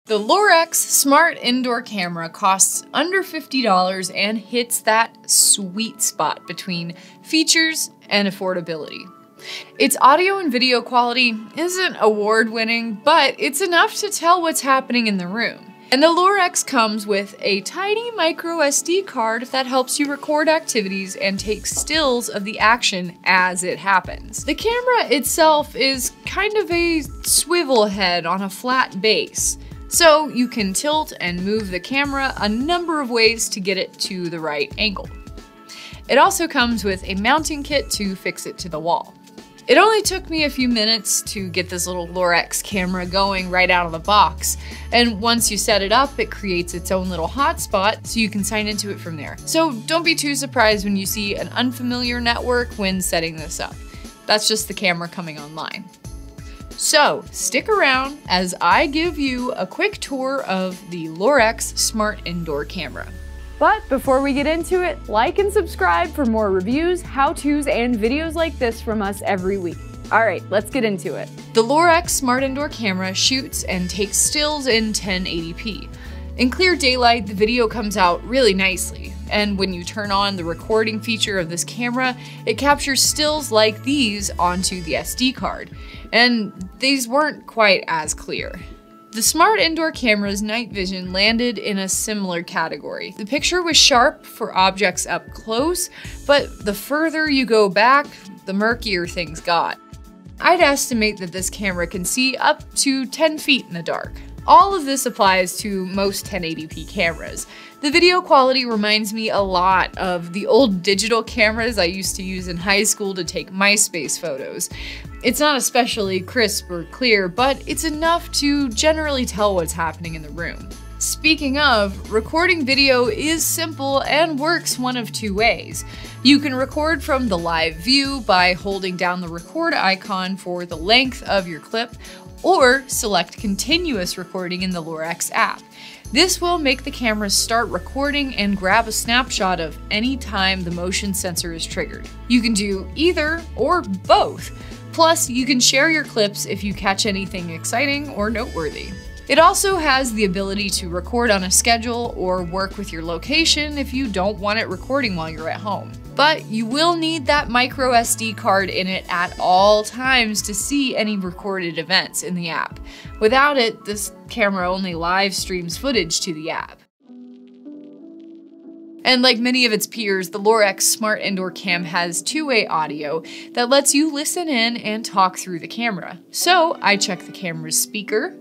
The Lorex Smart Indoor Camera costs under $50 and hits that sweet spot between features and affordability. Its audio and video quality isn't award-winning, but it's enough to tell what's happening in the room. And the Lorex comes with a tiny micro SD card that helps you record activities and take stills of the action as it happens. The camera itself is kind of a swivel head on a flat base, so you can tilt and move the camera a number of ways to get it to the right angle. It also comes with a mounting kit to fix it to the wall. It only took me a few minutes to get this little Lorex camera going right out of the box, and once you set it up, it creates its own little hotspot so you can sign into it from there. So don't be too surprised when you see an unfamiliar network when setting this up. That's just the camera coming online. So stick around as I give you a quick tour of the Lorex Smart Indoor Camera. But before we get into it, like and subscribe for more reviews, how-tos, and videos like this from us every week. All right, let's get into it. The Lorex Smart Indoor Camera shoots and takes stills in 1080p. In clear daylight, the video comes out really nicely, and when you turn on the recording feature of this camera, it captures stills like these onto the SD card, and these weren't quite as clear. The Smart Indoor Camera's night vision landed in a similar category. The picture was sharp for objects up close, but the further you go back, the murkier things got. I'd estimate that this camera can see up to 10 feet in the dark. All of this applies to most 1080p cameras. The video quality reminds me a lot of the old digital cameras I used to use in high school to take MySpace photos. It's not especially crisp or clear, but it's enough to generally tell what's happening in the room. Speaking of, recording video is simple and works one of two ways. You can record from the live view by holding down the record icon for the length of your clip, or select continuous recording in the Lorex app. This will make the camera start recording and grab a snapshot of any time the motion sensor is triggered. You can do either or both. Plus, you can share your clips if you catch anything exciting or noteworthy. It also has the ability to record on a schedule or work with your location if you don't want it recording while you're at home. But you will need that micro SD card in it at all times to see any recorded events in the app. Without it, this camera only live streams footage to the app. And like many of its peers, the Lorex Smart Indoor Cam has two-way audio that lets you listen in and talk through the camera. So I check the camera's speaker.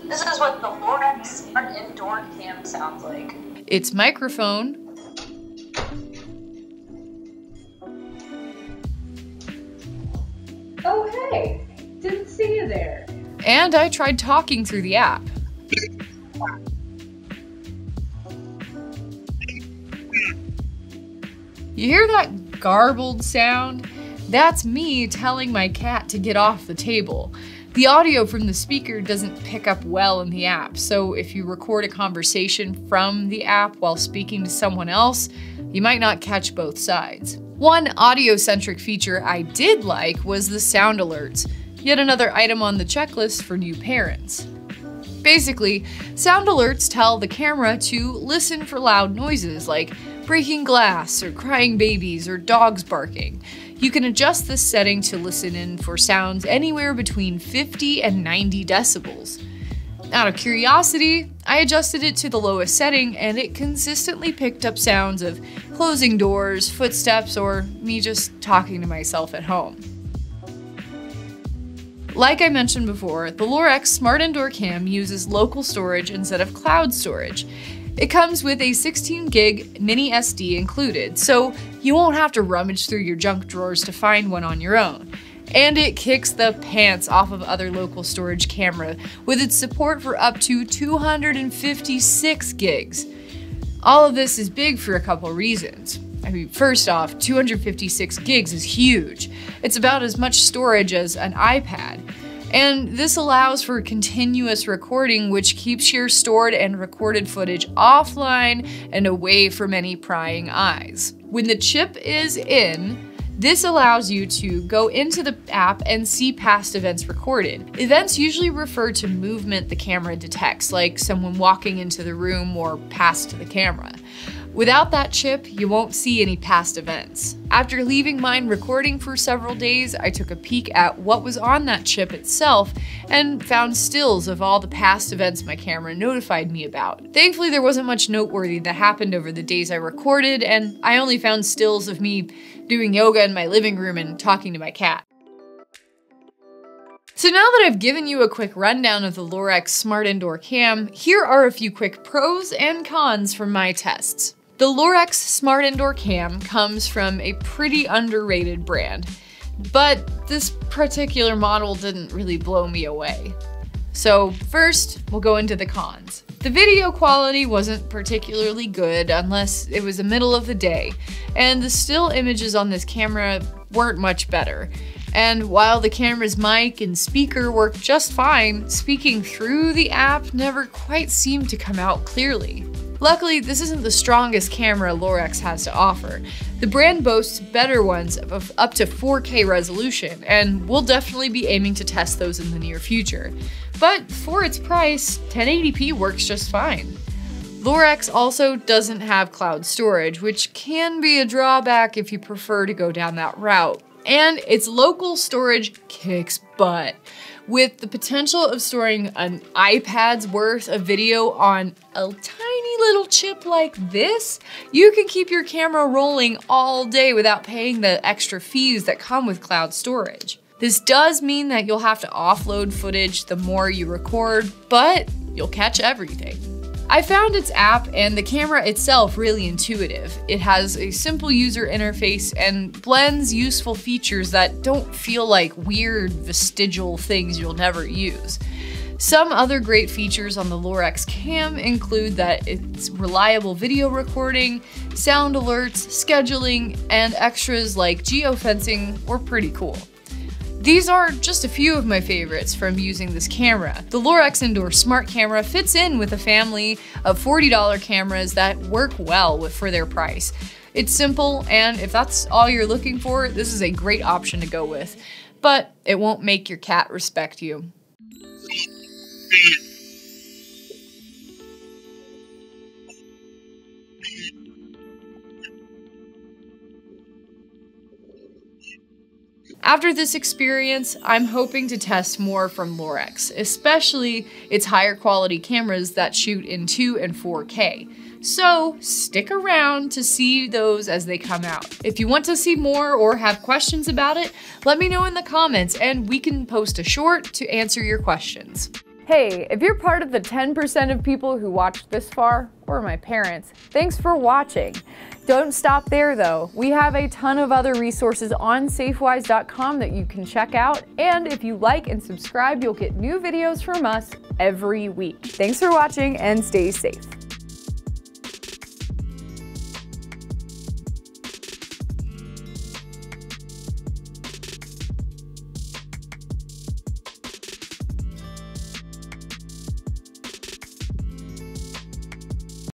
This is what the Lorex Smart Indoor Cam sounds like. Its microphone. Oh hey, didn't see you there. And I tried talking through the app. You hear that garbled sound? That's me telling my cat to get off the table. The audio from the speaker doesn't pick up well in the app, so if you record a conversation from the app while speaking to someone else, you might not catch both sides. One audio-centric feature I did like was the sound alerts, yet another item on the checklist for new parents. Basically, sound alerts tell the camera to listen for loud noises like breaking glass or crying babies or dogs barking. You can adjust this setting to listen in for sounds anywhere between 50 and 90 decibels. Out of curiosity, I adjusted it to the lowest setting and it consistently picked up sounds of closing doors, footsteps, or me just talking to myself at home. Like I mentioned before, the Lorex Smart Indoor Cam uses local storage instead of cloud storage. It comes with a 16 gig mini SD included, so you won't have to rummage through your junk drawers to find one on your own. And it kicks the pants off of other local storage camera with its support for up to 256 gigs. All of this is big for a couple reasons. I mean, first off, 256 gigs is huge. It's about as much storage as an iPad. And this allows for continuous recording, which keeps your stored and recorded footage offline and away from any prying eyes. When the chip is in, This allows you to go into the app and see past events recorded. Events usually refer to movement the camera detects, like someone walking into the room or past the camera. Without that chip, you won't see any past events. After leaving mine recording for several days, I took a peek at what was on that chip itself and found stills of all the past events my camera notified me about. Thankfully, there wasn't much noteworthy that happened over the days I recorded, and I only found stills of me doing yoga in my living room and talking to my cat. So now that I've given you a quick rundown of the Lorex Smart Indoor Cam, here are a few quick pros and cons from my tests. The Lorex Smart Indoor Cam comes from a pretty underrated brand, but this particular model didn't really blow me away. So first, we'll go into the cons. The video quality wasn't particularly good unless it was the middle of the day, and the still images on this camera weren't much better. And while the camera's mic and speaker worked just fine, speaking through the app never quite seemed to come out clearly. Luckily, this isn't the strongest camera Lorex has to offer. The brand boasts better ones of up to 4K resolution, and we'll definitely be aiming to test those in the near future. But for its price, 1080p works just fine. Lorex also doesn't have cloud storage, which can be a drawback if you prefer to go down that route. And its local storage kicks butt. With the potential of storing an iPad's worth of video on a tiny little chip like this, you can keep your camera rolling all day without paying the extra fees that come with cloud storage. This does mean that you'll have to offload footage the more you record, but you'll catch everything. I found its app and the camera itself really intuitive. It has a simple user interface and blends useful features that don't feel like weird vestigial things you'll never use. Some other great features on the Lorex Cam include that it's reliable video recording, sound alerts, scheduling, and extras like geofencing were pretty cool. These are just a few of my favorites from using this camera. The Lorex Indoor Smart Camera fits in with a family of $40 cameras that work well for their price. It's simple, and if that's all you're looking for, this is a great option to go with. But it won't make your cat respect you. After this experience, I'm hoping to test more from Lorex, especially its higher quality cameras that shoot in 2 and 4K. So stick around to see those as they come out. If you want to see more or have questions about it, let me know in the comments and we can post a short to answer your questions. Hey, if you're part of the 10% of people who watched this far, or my parents, thanks for watching. Don't stop there though. We have a ton of other resources on safewise.com that you can check out, and if you like and subscribe, you'll get new videos from us every week. Thanks for watching and stay safe.